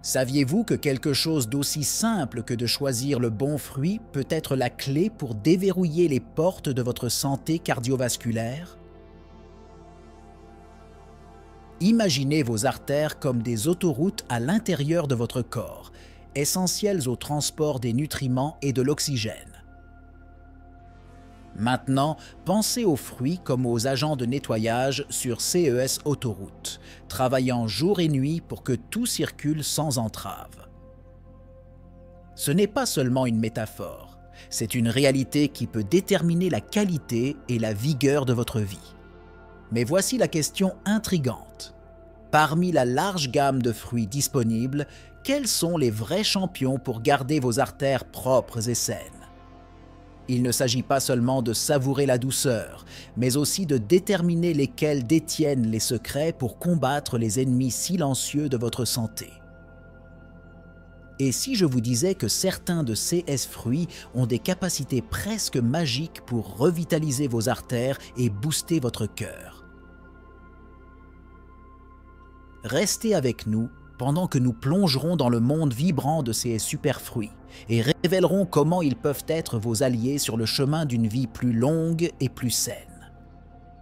Saviez-vous que quelque chose d'aussi simple que de choisir le bon fruit peut être la clé pour déverrouiller les portes de votre santé cardiovasculaire? Imaginez vos artères comme des autoroutes à l'intérieur de votre corps, essentielles au transport des nutriments et de l'oxygène. Maintenant, pensez aux fruits comme aux agents de nettoyage sur CES Autoroute, travaillant jour et nuit pour que tout circule sans entrave. Ce n'est pas seulement une métaphore, c'est une réalité qui peut déterminer la qualité et la vigueur de votre vie. Mais voici la question intrigante. Parmi la large gamme de fruits disponibles, quels sont les vrais champions pour garder vos artères propres et saines? Il ne s'agit pas seulement de savourer la douceur, mais aussi de déterminer lesquels détiennent les secrets pour combattre les ennemis silencieux de votre santé. Et si je vous disais que certains de ces fruits ont des capacités presque magiques pour revitaliser vos artères et booster votre cœur? Restez avec nous pendant que nous plongerons dans le monde vibrant de ces super fruits et révélerons comment ils peuvent être vos alliés sur le chemin d'une vie plus longue et plus saine.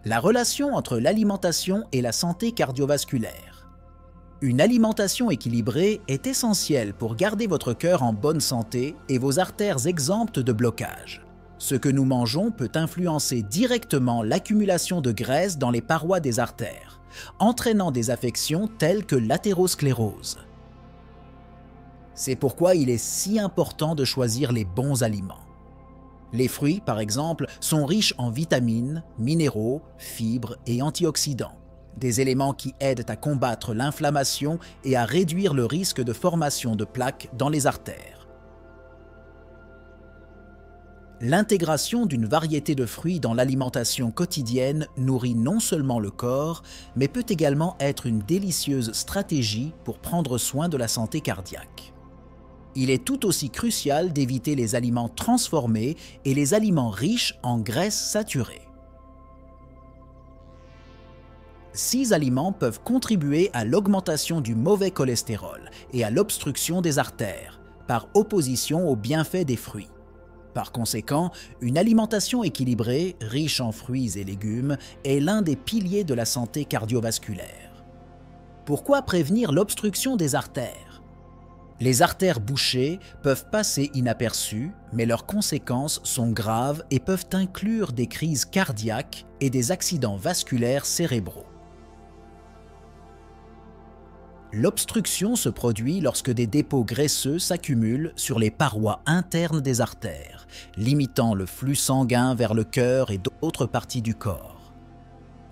La relation entre l'alimentation et la santé cardiovasculaire. Une alimentation équilibrée est essentielle pour garder votre cœur en bonne santé et vos artères exemptes de blocage. Ce que nous mangeons peut influencer directement l'accumulation de graisse dans les parois des artères, entraînant des affections telles que l'athérosclérose. C'est pourquoi il est si important de choisir les bons aliments. Les fruits, par exemple, sont riches en vitamines, minéraux, fibres et antioxydants, des éléments qui aident à combattre l'inflammation et à réduire le risque de formation de plaques dans les artères. L'intégration d'une variété de fruits dans l'alimentation quotidienne nourrit non seulement le corps, mais peut également être une délicieuse stratégie pour prendre soin de la santé cardiaque. Il est tout aussi crucial d'éviter les aliments transformés et les aliments riches en graisses saturées. 6 aliments peuvent contribuer à l'augmentation du mauvais cholestérol et à l'obstruction des artères, par opposition aux bienfaits des fruits. Par conséquent, une alimentation équilibrée, riche en fruits et légumes, est l'un des piliers de la santé cardiovasculaire. Pourquoi prévenir l'obstruction des artères? Les artères bouchées peuvent passer inaperçues, mais leurs conséquences sont graves et peuvent inclure des crises cardiaques et des accidents vasculaires cérébraux. L'obstruction se produit lorsque des dépôts graisseux s'accumulent sur les parois internes des artères, limitant le flux sanguin vers le cœur et d'autres parties du corps.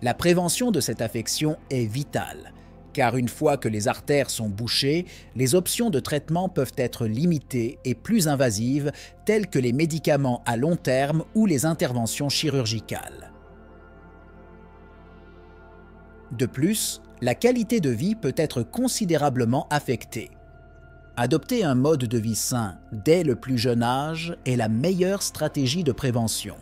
La prévention de cette affection est vitale, car une fois que les artères sont bouchées, les options de traitement peuvent être limitées et plus invasives, telles que les médicaments à long terme ou les interventions chirurgicales. De plus, la qualité de vie peut être considérablement affectée. Adopter un mode de vie sain dès le plus jeune âge est la meilleure stratégie de prévention.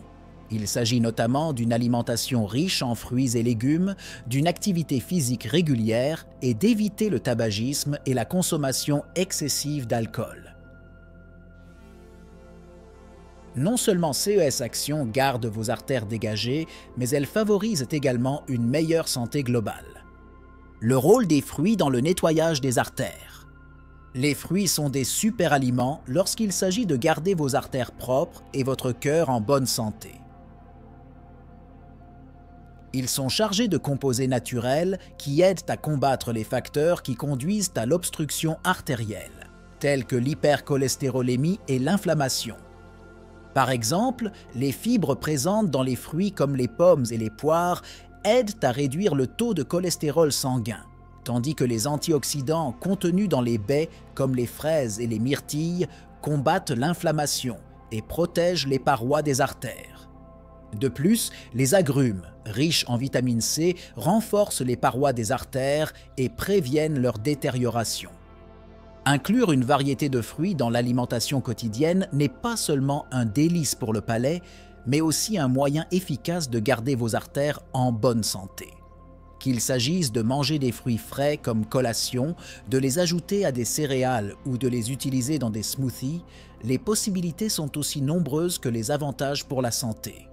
Il s'agit notamment d'une alimentation riche en fruits et légumes, d'une activité physique régulière et d'éviter le tabagisme et la consommation excessive d'alcool. Non seulement CES Action garde vos artères dégagées, mais elle favorise également une meilleure santé globale. Le rôle des fruits dans le nettoyage des artères. Les fruits sont des super aliments lorsqu'il s'agit de garder vos artères propres et votre cœur en bonne santé. Ils sont chargés de composés naturels qui aident à combattre les facteurs qui conduisent à l'obstruction artérielle, tels que l'hypercholestérolémie et l'inflammation. Par exemple, les fibres présentes dans les fruits comme les pommes et les poires aident à réduire le taux de cholestérol sanguin, tandis que les antioxydants contenus dans les baies comme les fraises et les myrtilles combattent l'inflammation et protègent les parois des artères. De plus, les agrumes, riches en vitamine C, renforcent les parois des artères et préviennent leur détérioration. Inclure une variété de fruits dans l'alimentation quotidienne n'est pas seulement un délice pour le palais, mais aussi un moyen efficace de garder vos artères en bonne santé. Qu'il s'agisse de manger des fruits frais comme collation, de les ajouter à des céréales ou de les utiliser dans des smoothies, les possibilités sont aussi nombreuses que les avantages pour la santé.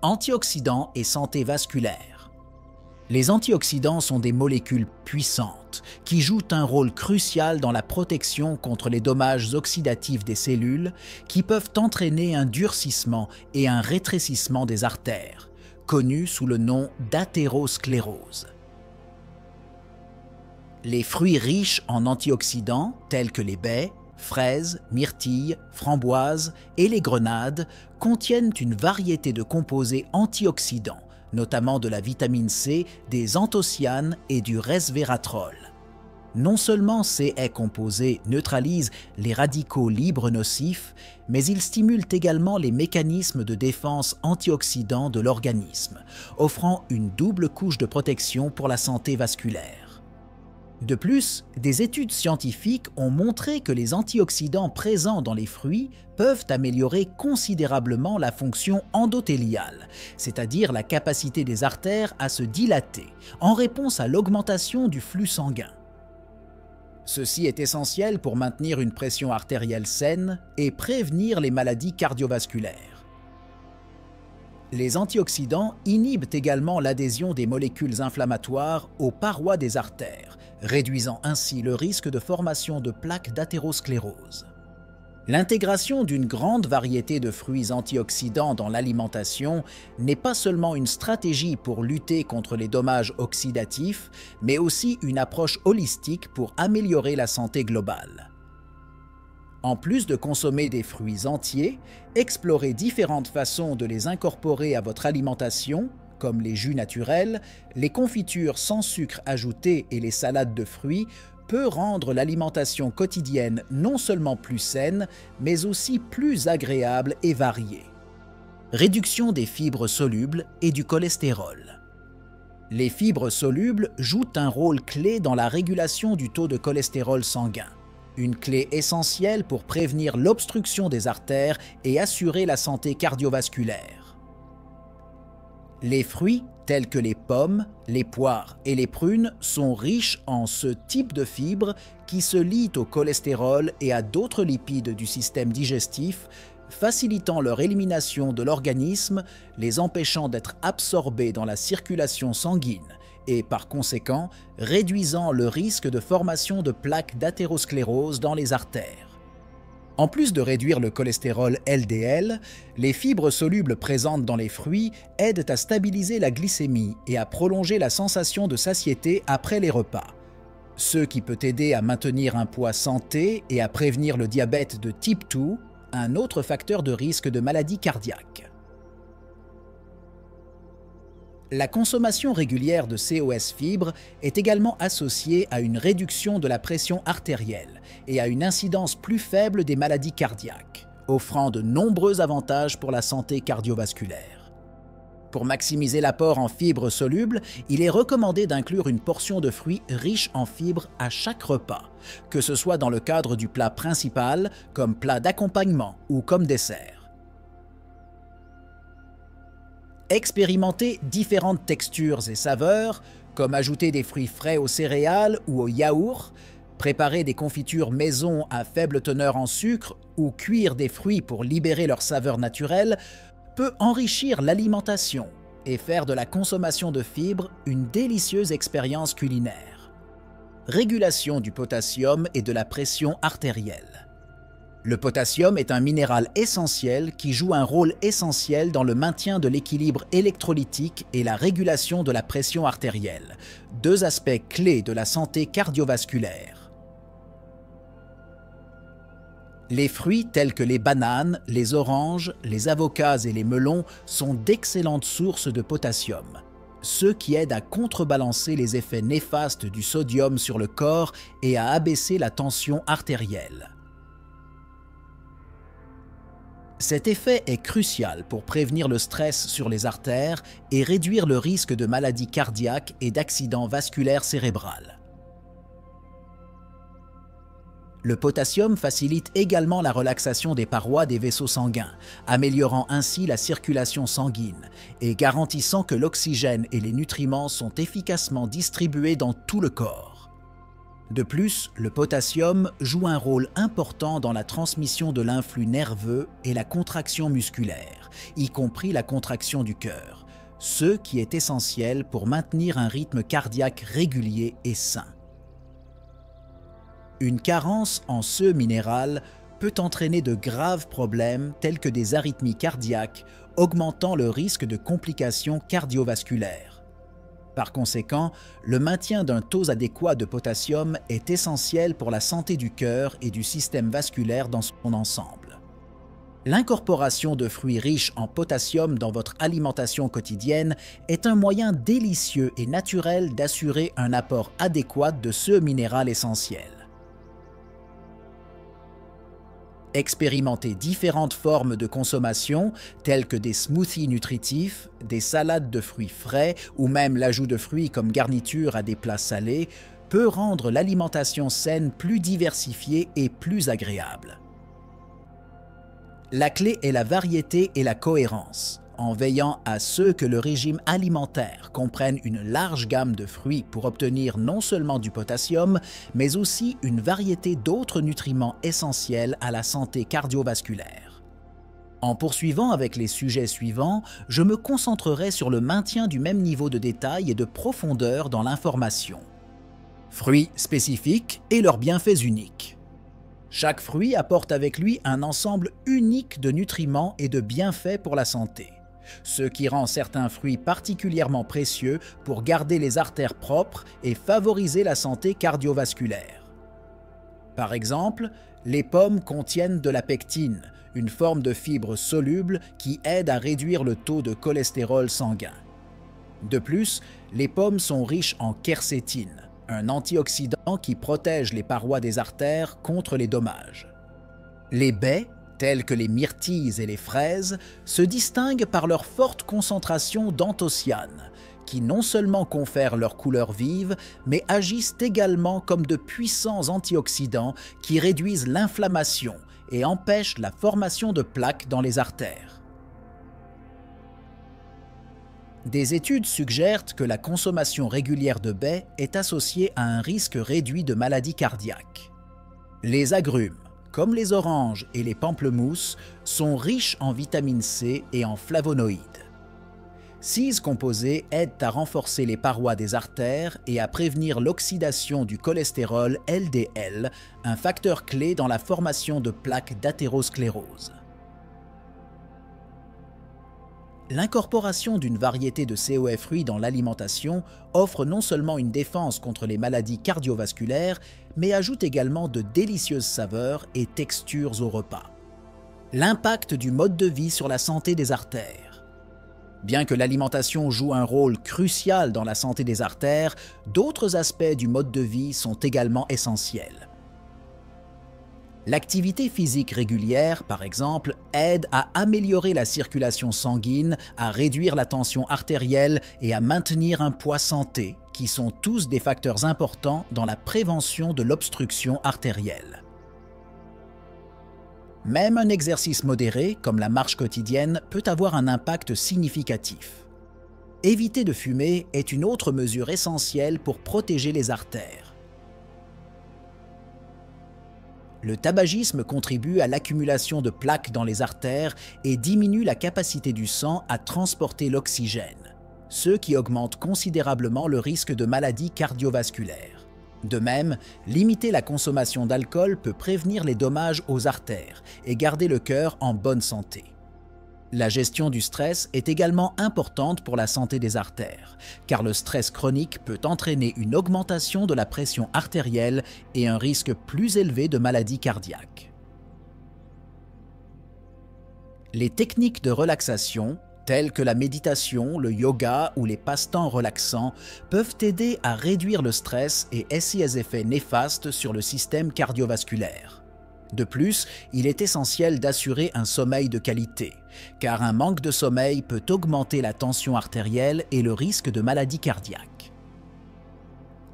Antioxydants et santé vasculaire. Les antioxydants sont des molécules puissantes qui jouent un rôle crucial dans la protection contre les dommages oxydatifs des cellules qui peuvent entraîner un durcissement et un rétrécissement des artères, connu sous le nom d'athérosclérose. Les fruits riches en antioxydants, tels que les baies, fraises, myrtilles, framboises et les grenades, contiennent une variété de composés antioxydants, notamment de la vitamine C, des anthocyanes et du resveratrol. Non seulement ces composés neutralisent les radicaux libres nocifs, mais ils stimulent également les mécanismes de défense antioxydants de l'organisme, offrant une double couche de protection pour la santé vasculaire. De plus, des études scientifiques ont montré que les antioxydants présents dans les fruits peuvent améliorer considérablement la fonction endothéliale, c'est-à-dire la capacité des artères à se dilater, en réponse à l'augmentation du flux sanguin. Ceci est essentiel pour maintenir une pression artérielle saine et prévenir les maladies cardiovasculaires. Les antioxydants inhibent également l'adhésion des molécules inflammatoires aux parois des artères, réduisant ainsi le risque de formation de plaques d'athérosclérose. L'intégration d'une grande variété de fruits antioxydants dans l'alimentation n'est pas seulement une stratégie pour lutter contre les dommages oxydatifs, mais aussi une approche holistique pour améliorer la santé globale. En plus de consommer des fruits entiers, explorez différentes façons de les incorporer à votre alimentation, comme les jus naturels, les confitures sans sucre ajouté et les salades de fruits, peut rendre l'alimentation quotidienne non seulement plus saine, mais aussi plus agréable et variée. Réduction des fibres solubles et du cholestérol. Les fibres solubles jouent un rôle clé dans la régulation du taux de cholestérol sanguin, une clé essentielle pour prévenir l'obstruction des artères et assurer la santé cardiovasculaire. Les fruits, tels que les pommes, les poires et les prunes, sont riches en ce type de fibres qui se lient au cholestérol et à d'autres lipides du système digestif, facilitant leur élimination de l'organisme, les empêchant d'être absorbés dans la circulation sanguine et, par conséquent, réduisant le risque de formation de plaques d'athérosclérose dans les artères. En plus de réduire le cholestérol LDL, les fibres solubles présentes dans les fruits aident à stabiliser la glycémie et à prolonger la sensation de satiété après les repas, ce qui peut aider à maintenir un poids santé et à prévenir le diabète de type 2, un autre facteur de risque de maladie cardiaque. La consommation régulière de COS fibres est également associée à une réduction de la pression artérielle et à une incidence plus faible des maladies cardiaques, offrant de nombreux avantages pour la santé cardiovasculaire. Pour maximiser l'apport en fibres solubles, il est recommandé d'inclure une portion de fruits riches en fibres à chaque repas, que ce soit dans le cadre du plat principal, comme plat d'accompagnement ou comme dessert. Expérimentez différentes textures et saveurs, comme ajouter des fruits frais aux céréales ou au yaourt, préparer des confitures maison à faible teneur en sucre ou cuire des fruits pour libérer leur saveur naturelle, peut enrichir l'alimentation et faire de la consommation de fibres une délicieuse expérience culinaire. Régulation du potassium et de la pression artérielle. Le potassium est un minéral essentiel qui joue un rôle essentiel dans le maintien de l'équilibre électrolytique et la régulation de la pression artérielle, deux aspects clés de la santé cardiovasculaire. Les fruits tels que les bananes, les oranges, les avocats et les melons sont d'excellentes sources de potassium, ce qui aide à contrebalancer les effets néfastes du sodium sur le corps et à abaisser la tension artérielle. Cet effet est crucial pour prévenir le stress sur les artères et réduire le risque de maladies cardiaques et d'accidents vasculaires cérébrales. Le potassium facilite également la relaxation des parois des vaisseaux sanguins, améliorant ainsi la circulation sanguine et garantissant que l'oxygène et les nutriments sont efficacement distribués dans tout le corps. De plus, le potassium joue un rôle important dans la transmission de l'influx nerveux et la contraction musculaire, y compris la contraction du cœur, ce qui est essentiel pour maintenir un rythme cardiaque régulier et sain. Une carence en ce minéral peut entraîner de graves problèmes tels que des arythmies cardiaques, augmentant le risque de complications cardiovasculaires. Par conséquent, le maintien d'un taux adéquat de potassium est essentiel pour la santé du cœur et du système vasculaire dans son ensemble. L'incorporation de fruits riches en potassium dans votre alimentation quotidienne est un moyen délicieux et naturel d'assurer un apport adéquat de ce minéral essentiel. Expérimentez différentes formes de consommation, telles que des smoothies nutritifs, des salades de fruits frais ou même l'ajout de fruits comme garniture à des plats salés, peut rendre l'alimentation saine plus diversifiée et plus agréable. La clé est la variété et la cohérence, en veillant à ce que le régime alimentaire comprenne une large gamme de fruits pour obtenir non seulement du potassium, mais aussi une variété d'autres nutriments essentiels à la santé cardiovasculaire. En poursuivant avec les sujets suivants, je me concentrerai sur le maintien du même niveau de détail et de profondeur dans l'information. Fruits spécifiques et leurs bienfaits uniques. Chaque fruit apporte avec lui un ensemble unique de nutriments et de bienfaits pour la santé, ce qui rend certains fruits particulièrement précieux pour garder les artères propres et favoriser la santé cardiovasculaire. Par exemple, les pommes contiennent de la pectine, une forme de fibre soluble qui aide à réduire le taux de cholestérol sanguin. De plus, les pommes sont riches en quercétine, un antioxydant qui protège les parois des artères contre les dommages. Les baies, telles que les myrtilles et les fraises, se distinguent par leur forte concentration d'anthocyanes, qui non seulement confèrent leur couleur vive, mais agissent également comme de puissants antioxydants qui réduisent l'inflammation et empêchent la formation de plaques dans les artères. Des études suggèrent que la consommation régulière de baies est associée à un risque réduit de maladies cardiaques. Les agrumes, comme les oranges et les pamplemousses, sont riches en vitamine C et en flavonoïdes. Ces composés aident à renforcer les parois des artères et à prévenir l'oxydation du cholestérol LDL, un facteur clé dans la formation de plaques d'athérosclérose. L'incorporation d'une variété de COF fruits dans l'alimentation offre non seulement une défense contre les maladies cardiovasculaires, mais ajoute également de délicieuses saveurs et textures au repas. L'impact du mode de vie sur la santé des artères. Bien que l'alimentation joue un rôle crucial dans la santé des artères, d'autres aspects du mode de vie sont également essentiels. L'activité physique régulière, par exemple, aide à améliorer la circulation sanguine, à réduire la tension artérielle et à maintenir un poids santé, qui sont tous des facteurs importants dans la prévention de l'obstruction artérielle. Même un exercice modéré, comme la marche quotidienne, peut avoir un impact significatif. Éviter de fumer est une autre mesure essentielle pour protéger les artères. Le tabagisme contribue à l'accumulation de plaques dans les artères et diminue la capacité du sang à transporter l'oxygène, ce qui augmente considérablement le risque de maladies cardiovasculaires. De même, limiter la consommation d'alcool peut prévenir les dommages aux artères et garder le cœur en bonne santé. La gestion du stress est également importante pour la santé des artères, car le stress chronique peut entraîner une augmentation de la pression artérielle et un risque plus élevé de maladies cardiaques. Les techniques de relaxation, telles que la méditation, le yoga ou les passe-temps relaxants, peuvent aider à réduire le stress et ses effets néfastes sur le système cardiovasculaire. De plus, il est essentiel d'assurer un sommeil de qualité, car un manque de sommeil peut augmenter la tension artérielle et le risque de maladies cardiaques.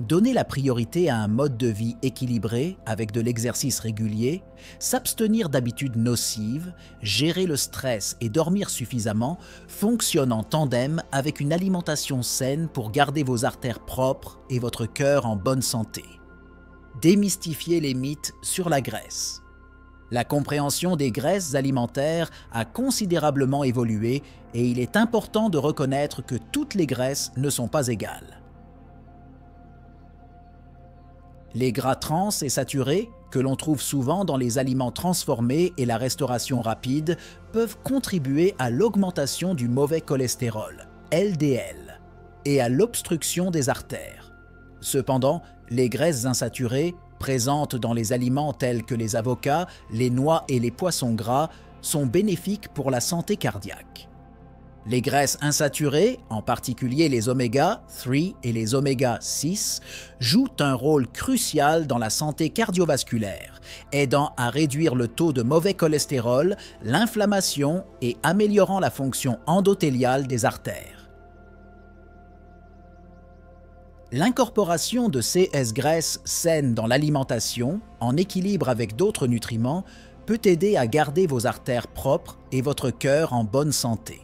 Donner la priorité à un mode de vie équilibré avec de l'exercice régulier, s'abstenir d'habitudes nocives, gérer le stress et dormir suffisamment fonctionnent en tandem avec une alimentation saine pour garder vos artères propres et votre cœur en bonne santé. Démystifier les mythes sur la graisse. La compréhension des graisses alimentaires a considérablement évolué et il est important de reconnaître que toutes les graisses ne sont pas égales. Les gras trans et saturés, que l'on trouve souvent dans les aliments transformés et la restauration rapide, peuvent contribuer à l'augmentation du mauvais cholestérol, LDL, et à l'obstruction des artères. Cependant, les graisses insaturées, présentes dans les aliments tels que les avocats, les noix et les poissons gras, sont bénéfiques pour la santé cardiaque. Les graisses insaturées, en particulier les oméga 3 et les oméga 6, jouent un rôle crucial dans la santé cardiovasculaire, aidant à réduire le taux de mauvais cholestérol, l'inflammation et améliorant la fonction endothéliale des artères. L'incorporation de ces graisses saines dans l'alimentation, en équilibre avec d'autres nutriments, peut aider à garder vos artères propres et votre cœur en bonne santé.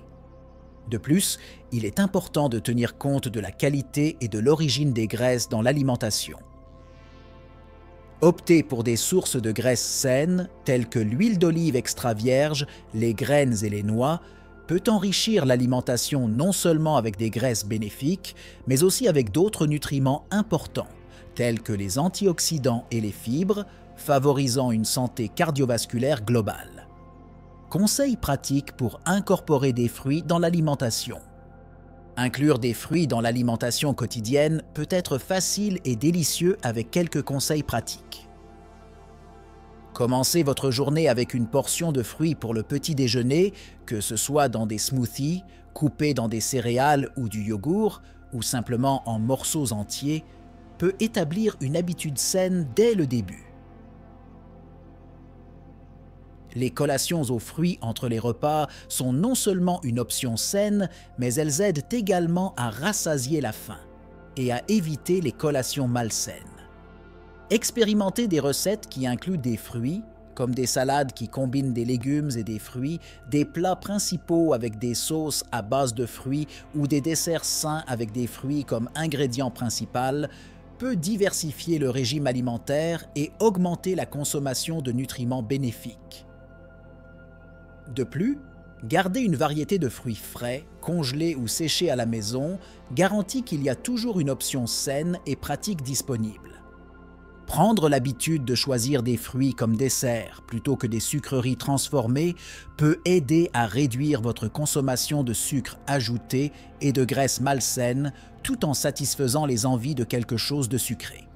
De plus, il est important de tenir compte de la qualité et de l'origine des graisses dans l'alimentation. Optez pour des sources de graisses saines, telles que l'huile d'olive extra vierge, les graines et les noix, peut enrichir l'alimentation non seulement avec des graisses bénéfiques, mais aussi avec d'autres nutriments importants, tels que les antioxydants et les fibres, favorisant une santé cardiovasculaire globale. Conseils pratiques pour incorporer des fruits dans l'alimentation. Inclure des fruits dans l'alimentation quotidienne peut être facile et délicieux avec quelques conseils pratiques. Commencez votre journée avec une portion de fruits pour le petit déjeuner, que ce soit dans des smoothies, coupés dans des céréales ou du yogourt, ou simplement en morceaux entiers, peut établir une habitude saine dès le début. Les collations aux fruits entre les repas sont non seulement une option saine, mais elles aident également à rassasier la faim et à éviter les collations malsaines. Expérimentez des recettes qui incluent des fruits, comme des salades qui combinent des légumes et des fruits, des plats principaux avec des sauces à base de fruits ou des desserts sains avec des fruits comme ingrédient principal, peut diversifier le régime alimentaire et augmenter la consommation de nutriments bénéfiques. De plus, garder une variété de fruits frais, congelés ou séchés à la maison garantit qu'il y a toujours une option saine et pratique disponible. Prendre l'habitude de choisir des fruits comme dessert plutôt que des sucreries transformées peut aider à réduire votre consommation de sucre ajouté et de graisses malsaines tout en satisfaisant les envies de quelque chose de sucré.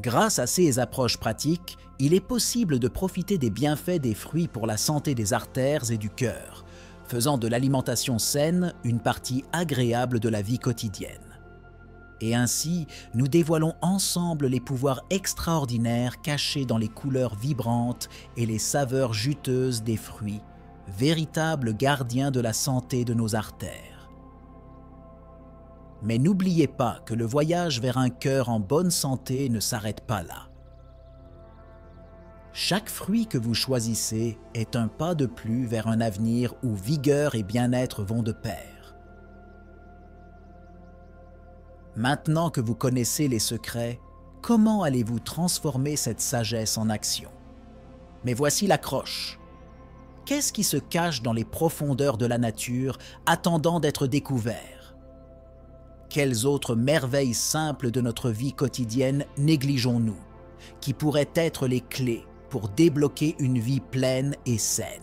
Grâce à ces approches pratiques, il est possible de profiter des bienfaits des fruits pour la santé des artères et du cœur, faisant de l'alimentation saine une partie agréable de la vie quotidienne. Et ainsi, nous dévoilons ensemble les pouvoirs extraordinaires cachés dans les couleurs vibrantes et les saveurs juteuses des fruits, véritables gardiens de la santé de nos artères. Mais n'oubliez pas que le voyage vers un cœur en bonne santé ne s'arrête pas là. Chaque fruit que vous choisissez est un pas de plus vers un avenir où vigueur et bien-être vont de pair. Maintenant que vous connaissez les secrets, comment allez-vous transformer cette sagesse en action? Mais voici l'accroche. Qu'est-ce qui se cache dans les profondeurs de la nature, attendant d'être découvert? Quelles autres merveilles simples de notre vie quotidienne négligeons-nous, qui pourraient être les clés pour débloquer une vie pleine et saine?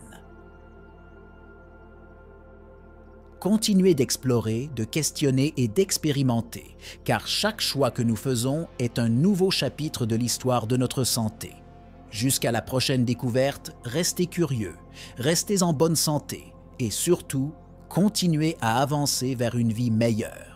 Continuez d'explorer, de questionner et d'expérimenter, car chaque choix que nous faisons est un nouveau chapitre de l'histoire de notre santé. Jusqu'à la prochaine découverte, restez curieux, restez en bonne santé et surtout, continuez à avancer vers une vie meilleure.